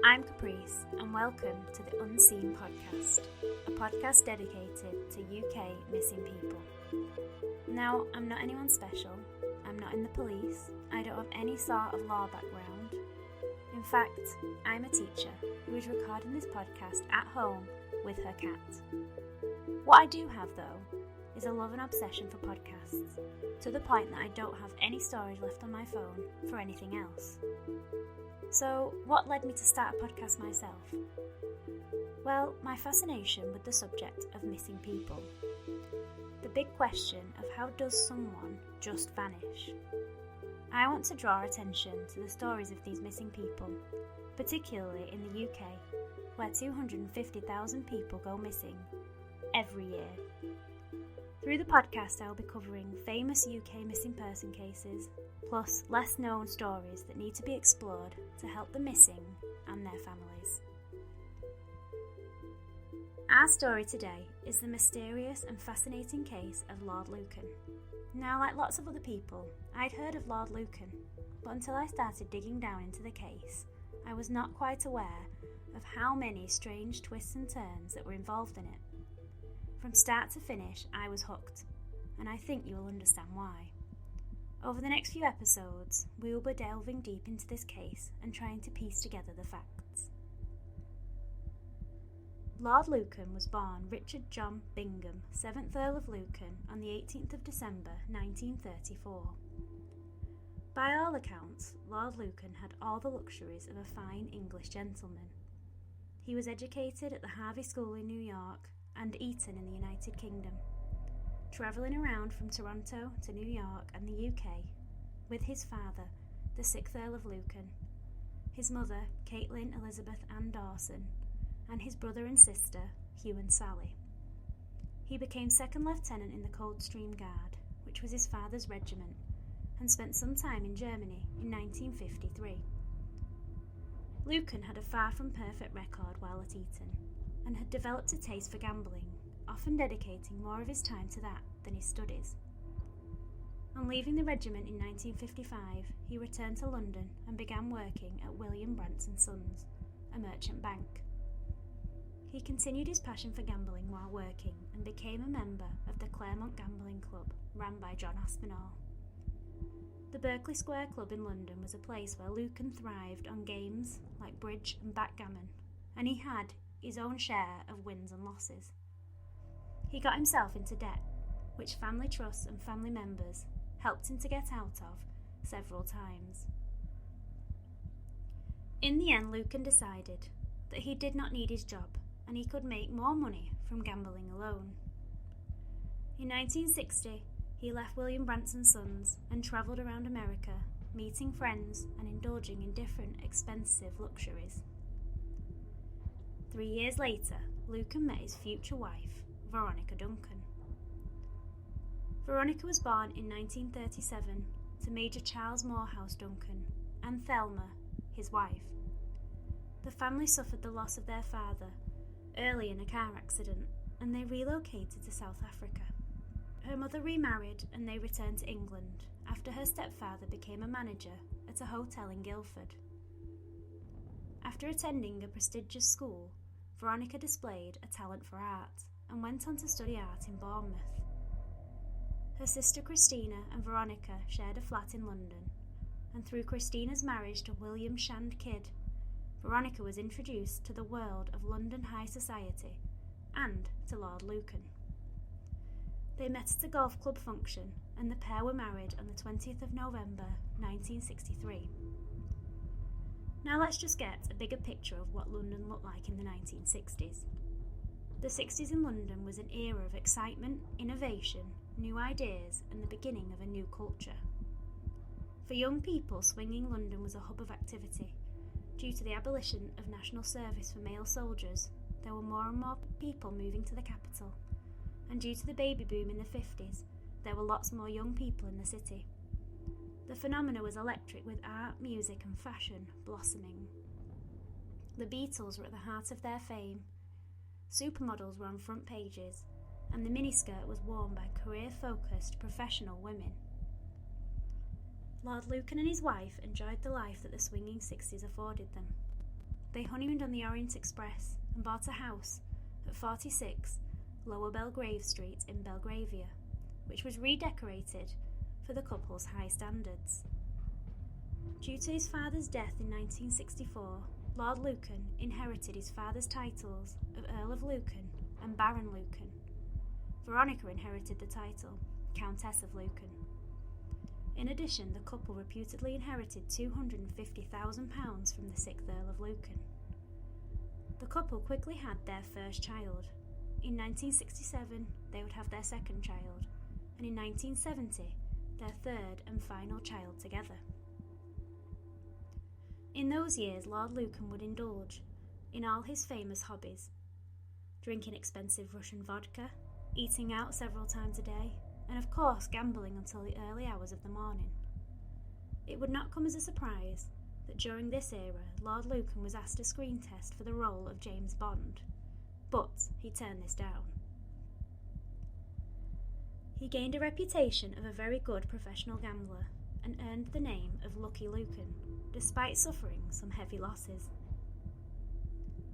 I'm Caprice, and welcome to the Unseen Podcast, a podcast dedicated to UK missing people. Now, I'm not anyone special, I'm not in the police, I don't have any sort of law background. In fact, I'm a teacher who is recording this podcast at home with her cat. What I do have, though, is a love and obsession for podcasts, to the point that I don't have any storage left on my phone for anything else. So, what led me to start a podcast myself? Well, my fascination with the subject of missing people. The big question of how does someone just vanish? I want to draw attention to the stories of these missing people, particularly in the UK, where 250,000 people go missing every year. Through the podcast, I'll be covering famous UK missing person cases, plus less known stories that need to be explored to help the missing and their families. Our story today is the mysterious and fascinating case of Lord Lucan. Now, like lots of other people, I'd heard of Lord Lucan, but until I started digging down into the case, I was not quite aware of how many strange twists and turns that were involved in it. From start to finish, I was hooked, and I think you will understand why. Over the next few episodes, we will be delving deep into this case and trying to piece together the facts. Lord Lucan was born Richard John Bingham, 7th Earl of Lucan, on the 18th of December 1934. By all accounts, Lord Lucan had all the luxuries of a fine English gentleman. He was educated at the Harvey School in New York and Eton in the United Kingdom, travelling around from Toronto to New York and the UK with his father, the 6th Earl of Lucan, his mother, Caitlin Elizabeth Ann Dawson, and his brother and sister, Hugh and Sally. He became 2nd Lieutenant in the Coldstream Guard, which was his father's regiment, and spent some time in Germany in 1953. Lucan had a far from perfect record while at Eton, and had developed a taste for gambling, often dedicating more of his time to that than his studies. On leaving the regiment in 1955, he returned to London and began working at William Brants and Sons, a merchant bank. He continued his passion for gambling while working and became a member of the Claremont Gambling Club, run by John Aspinall. The Berkeley Square Club in London was a place where Lucan thrived on games like bridge and backgammon, and he had his own share of wins and losses. He got himself into debt, which family trusts and family members helped him to get out of several times. In the end, Lucan decided that he did not need his job and he could make more money from gambling alone. In 1960, he left William Brants and Sons and travelled around America, meeting friends and indulging in different expensive luxuries. 3 years later, Lucan met his future wife, Veronica Duncan. Veronica was born in 1937 to Major Charles Morehouse Duncan and Thelma, his wife. The family suffered the loss of their father early in a car accident, and they relocated to South Africa. Her mother remarried and they returned to England after her stepfather became a manager at a hotel in Guildford. After attending a prestigious school, Veronica displayed a talent for art and went on to study art in Bournemouth. Her sister Christina and Veronica shared a flat in London, and through Christina's marriage to William Shand Kidd, Veronica was introduced to the world of London high society and to Lord Lucan. They met at a golf club function, and the pair were married on the 20th of November 1963. Now let's just get a bigger picture of what London looked like in the 1960s. The 60s in London was an era of excitement, innovation, new ideas, and the beginning of a new culture. For young people, swinging London was a hub of activity. Due to the abolition of national service for male soldiers, there were more and more people moving to the capital, and due to the baby boom in the 50s, there were lots more young people in the city. The phenomena was electric, with art, music and fashion blossoming. The Beatles were at the heart of their fame. Supermodels were on front pages, and the miniskirt was worn by career-focused professional women. Lord Lucan and his wife enjoyed the life that the swinging 60s afforded them. they honeymooned on the Orient Express and bought a house at 46 Lower Belgrave Street in Belgravia, which was redecorated for the couple's high standards. Due to his father's death in 1964, Lord Lucan inherited his father's titles of Earl of Lucan and Baron Lucan. Veronica inherited the title Countess of Lucan. In addition, the couple reputedly inherited £250,000 from the 6th Earl of Lucan. The couple quickly had their first child. In 1967, they would have their second child, and in 1970, their third and final child together. In those years, Lord Lucan would indulge in all his famous hobbies, drinking expensive Russian vodka, eating out several times a day, and of course gambling until the early hours of the morning. It would not come as a surprise that during this era, Lord Lucan was asked a screen test for the role of James Bond, but he turned this down. He gained a reputation of a very good professional gambler and earned the name of Lucky Lucan, despite suffering some heavy losses.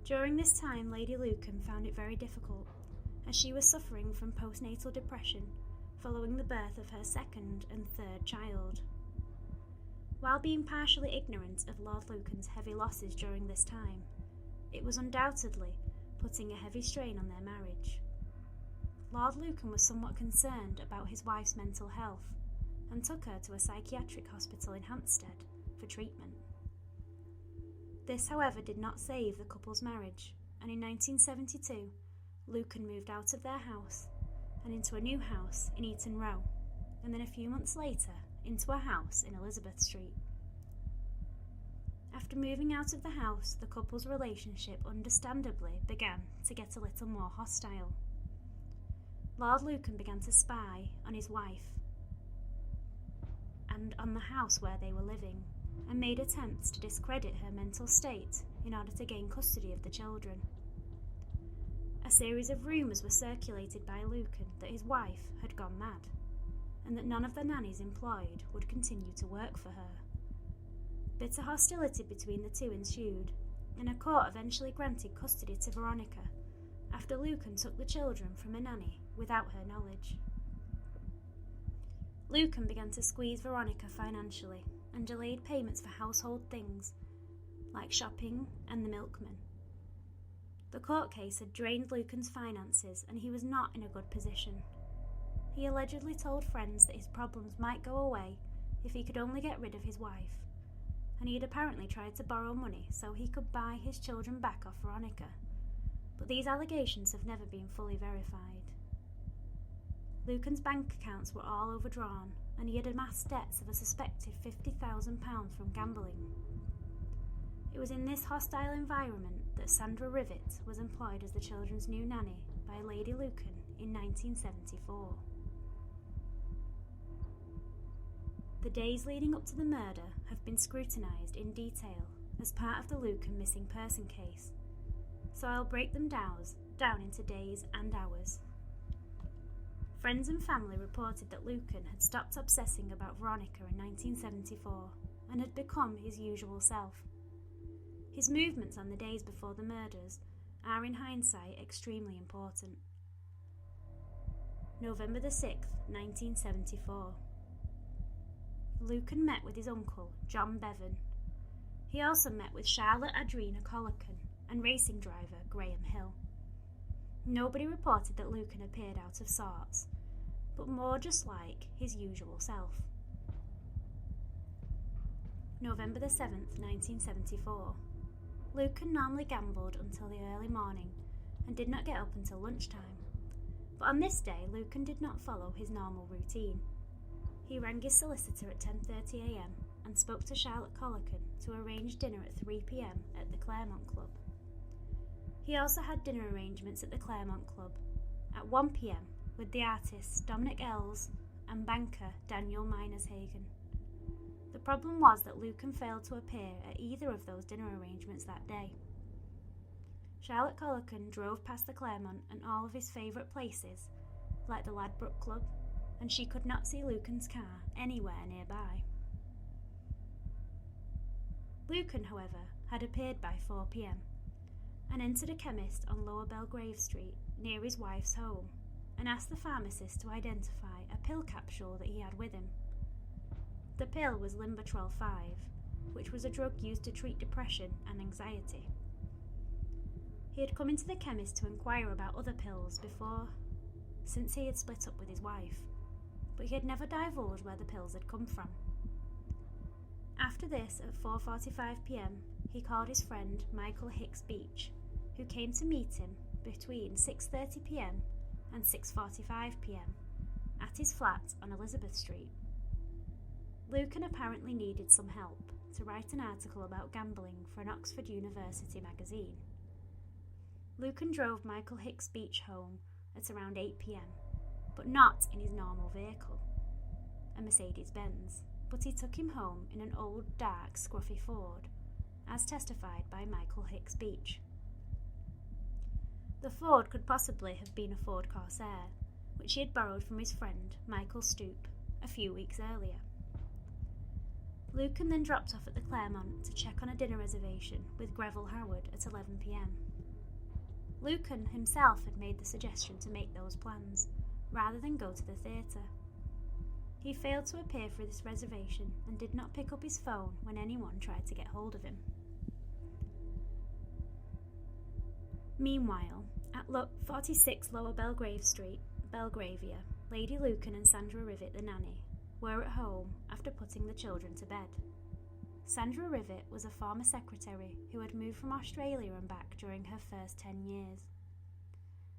During this time, Lady Lucan found it very difficult, as she was suffering from postnatal depression following the birth of her second and third child. While being partially ignorant of Lord Lucan's heavy losses during this time, it was undoubtedly putting a heavy strain on their marriage. Lord Lucan was somewhat concerned about his wife's mental health and took her to a psychiatric hospital in Hampstead for treatment. This, however, did not save the couple's marriage, and in 1972, Lucan moved out of their house and into a new house in Eaton Row, and then a few months later into a house in Elizabeth Street. After moving out of the house, the couple's relationship understandably began to get a little more hostile. Lord Lucan began to spy on his wife and on the house where they were living, and made attempts to discredit her mental state in order to gain custody of the children. A series of rumours were circulated by Lucan that his wife had gone mad, and that none of the nannies employed would continue to work for her. Bitter hostility between the two ensued, and a court eventually granted custody to Veronica after Lucan took the children from a nanny without her knowledge. Lucan began to squeeze Veronica financially and delayed payments for household things like shopping and the milkman. The court case had drained Lucan's finances, and he was not in a good position. He allegedly told friends that his problems might go away if he could only get rid of his wife, and he had apparently tried to borrow money so he could buy his children back off Veronica, but these allegations have never been fully verified. Lucan's bank accounts were all overdrawn, and he had amassed debts of a suspected £50,000 from gambling. It was in this hostile environment that Sandra Rivett was employed as the children's new nanny by Lady Lucan in 1974. The days leading up to the murder have been scrutinised in detail as part of the Lucan missing person case, so I'll break them down into days and hours. Friends and family reported that Lucan had stopped obsessing about Veronica in 1974 and had become his usual self. His movements on the days before the murders are, in hindsight, extremely important. November the 6th, 1974. Lucan met with his uncle, John Bevan. He also met with Charlotte Adrena Collican and racing driver Graham Hill. Nobody reported that Lucan appeared out of sorts, but more just like his usual self. November the 7th, 1974. Lucan normally gambled until the early morning and did not get up until lunchtime. But on this day, Lucan did not follow his normal routine. He rang his solicitor at 10:30 a.m. and spoke to Charlotte Collican to arrange dinner at 3 p.m. at the Claremont Club. He also had dinner arrangements at the Claremont Club at 1 p.m. with the artists Dominic Ells and banker Daniel Minershagen. The problem was that Lucan failed to appear at either of those dinner arrangements that day. Charlotte Collican drove past the Claremont and all of his favourite places, like the Ladbroke Club, and she could not see Lucan's car anywhere nearby. Lucan, however, had appeared by 4 p.m. and entered a chemist on Lower Belgrave Street near his wife's home and asked the pharmacist to identify a pill capsule that he had with him. The pill was Limbatrol 5, which was a drug used to treat depression and anxiety. He had come into the chemist to inquire about other pills before, since he had split up with his wife, but he had never divulged where the pills had come from. After this, at 4:45 p.m, he called his friend Michael Hicks Beach, who came to meet him between 6:30 p.m. and 6:45 p.m. at his flat on Elizabeth Street. Lucan apparently needed some help to write an article about gambling for an Oxford University magazine. Lucan drove Michael Hicks Beach home at around 8 p.m, but not in his normal vehicle, a Mercedes-Benz, but he took him home in an old, dark, scruffy Ford, as testified by Michael Hicks Beach. The Ford could possibly have been a Ford Corsair, which he had borrowed from his friend Michael Stoop a few weeks earlier. Lucan then dropped off at the Claremont to check on a dinner reservation with Greville Howard at 11 p.m. Lucan himself had made the suggestion to make those plans, rather than go to the theatre. He failed to appear for this reservation and did not pick up his phone when anyone tried to get hold of him. Meanwhile, at 46 Lower Belgrave Street, Belgravia, Lady Lucan and Sandra Rivett, the nanny, were at home after putting the children to bed. Sandra Rivett was a former secretary who had moved from Australia and back during her first 10 years.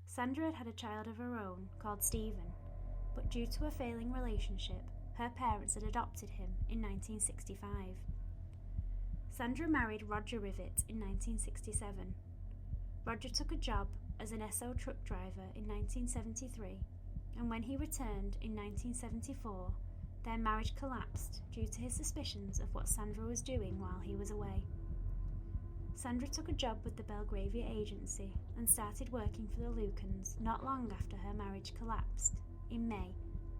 Sandra had had a child of her own called Stephen, but due to a failing relationship, her parents had adopted him in 1965. Sandra married Roger Rivett in 1967. Roger took a job as an Esso truck driver in 1973, and when he returned in 1974, their marriage collapsed due to his suspicions of what Sandra was doing while he was away. Sandra took a job with the Belgravia agency and started working for the Lucans not long after her marriage collapsed, in May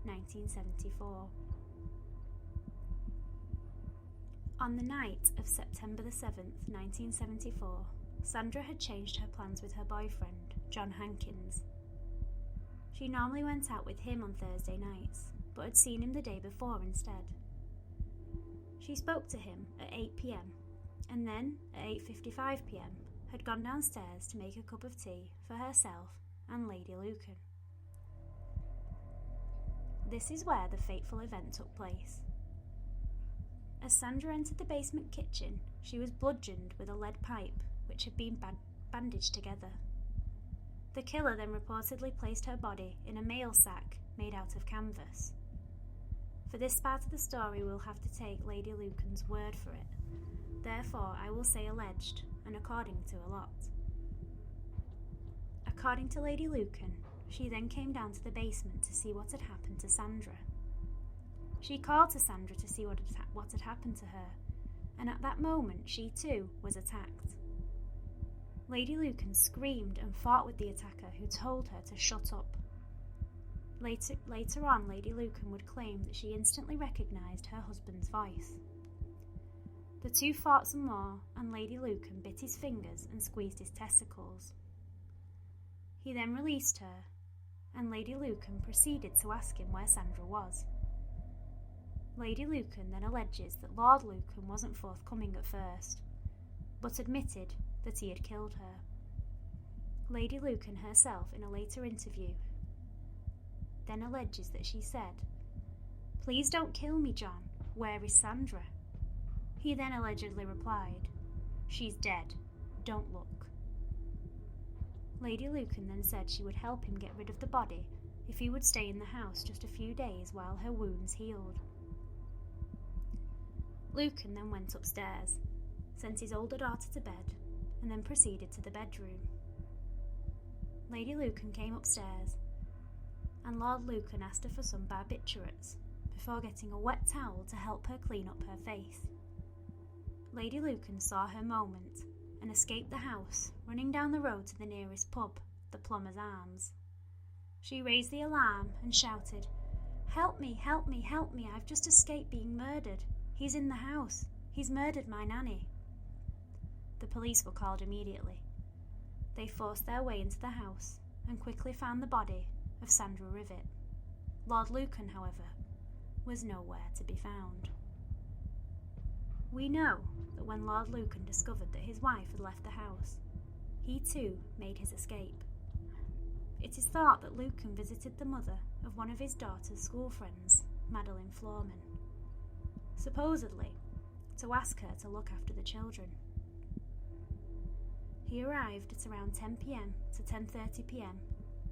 1974. On the night of September the 7th, 1974, Sandra had changed her plans with her boyfriend, John Hankins. She normally went out with him on Thursday nights, but had seen him the day before instead. She spoke to him at 8 p.m, and then at 8:55 p.m. had gone downstairs to make a cup of tea for herself and Lady Lucan. This is where the fateful event took place. As Sandra entered the basement kitchen, she was bludgeoned with a lead pipe which had been bandaged together. The killer then reportedly placed her body in a mail sack made out of canvas. For this part of the story, we'll have to take Lady Lucan's word for it. Therefore, I will say alleged, and according to a lot. According to Lady Lucan, she then came down to the basement to see what had happened to Sandra. She called to Sandra to see what had happened to her, and at that moment she too was attacked. Lady Lucan screamed and fought with the attacker, who told her to shut up. Later on, Lady Lucan would claim that she instantly recognised her husband's voice. The two fought some more, and Lady Lucan bit his fingers and squeezed his testicles. He then released her, and Lady Lucan proceeded to ask him where Sandra was. Lady Lucan then alleges that Lord Lucan wasn't forthcoming at first, but admitted that he had killed her. Lady Lucan herself, in a later interview, then alleges that she said, "Please don't kill me, John. Where is Sandra?" He then allegedly replied, "She's dead. Don't look." Lady Lucan then said she would help him get rid of the body if he would stay in the house just a few days while her wounds healed. Lucan then went upstairs, sent his older daughter to bed, and then proceeded to the bedroom. Lady Lucan came upstairs, and Lord Lucan asked her for some barbiturates before getting a wet towel to help her clean up her face. Lady Lucan saw her moment and escaped the house, running down the road to the nearest pub, the Plumber's Arms. She raised the alarm and shouted, "Help me, help me, help me, I've just escaped being murdered. He's in the house. He's murdered my nanny." The police were called immediately. They forced their way into the house and quickly found the body of Sandra Rivett. Lord Lucan, however, was nowhere to be found. We know that when Lord Lucan discovered that his wife had left the house, he too made his escape. It is thought that Lucan visited the mother of one of his daughter's school friends, Madeline Florman, supposedly to ask her to look after the children. He arrived at around 10 p.m. to 10:30 p.m,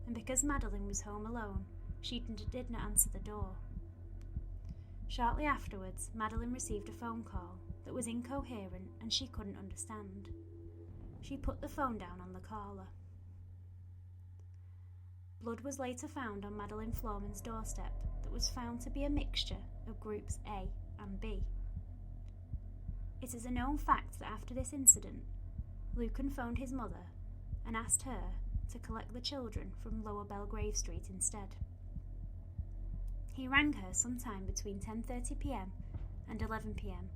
and because Madeline was home alone, she did not answer the door. Shortly afterwards, Madeline received a phone call that was incoherent and she couldn't understand. She put the phone down on the caller. Blood was later found on Madeline Florman's doorstep that was found to be a mixture of groups A and B. It is a known fact that after this incident, Lucan phoned his mother and asked her to collect the children from Lower Belgrave Street instead. He rang her sometime between 10:30 p.m. and 11 p.m,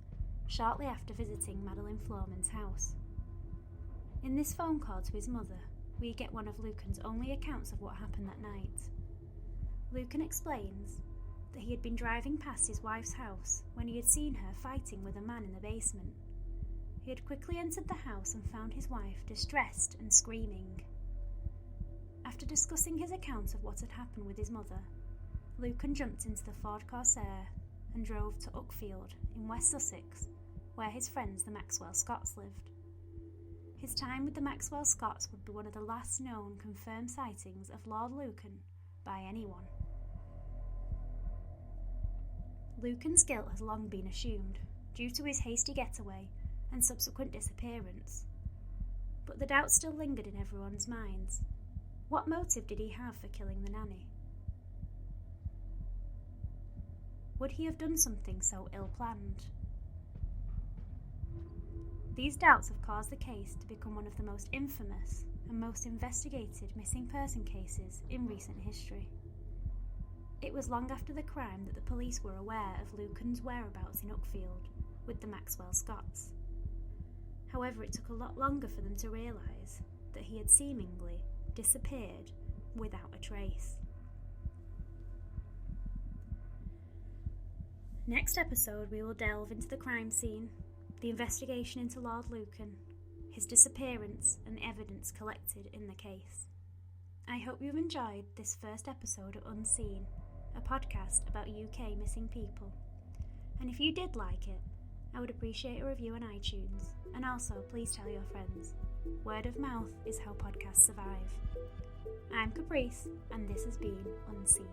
shortly after visiting Madeline Florman's house. In this phone call to his mother, we get one of Lucan's only accounts of what happened that night. Lucan explains that he had been driving past his wife's house when he had seen her fighting with a man in the basement. He had quickly entered the house and found his wife distressed and screaming. After discussing his account of what had happened with his mother, Lucan jumped into the Ford Corsair and drove to Uckfield in West Sussex, where his friends the Maxwell Scotts lived. His time with the Maxwell Scotts would be one of the last known confirmed sightings of Lord Lucan by anyone. Lucan's guilt has long been assumed, due to his hasty getaway and subsequent disappearance. But the doubt still lingered in everyone's minds. What motive did he have for killing the nanny? Would he have done something so ill-planned? These doubts have caused the case to become one of the most infamous and most investigated missing person cases in recent history. It was long after the crime that the police were aware of Lucan's whereabouts in Uckfield with the Maxwell Scotts. However, it took a lot longer for them to realise that he had seemingly disappeared without a trace. Next episode, we will delve into the crime scene, the investigation into Lord Lucan, his disappearance, and evidence collected in the case. I hope you've enjoyed this first episode of Unseen, a podcast about UK missing people. And if you did like it, I would appreciate a review on iTunes, and also please tell your friends. Word of mouth is how podcasts survive. I'm Caprice, and this has been Unseen.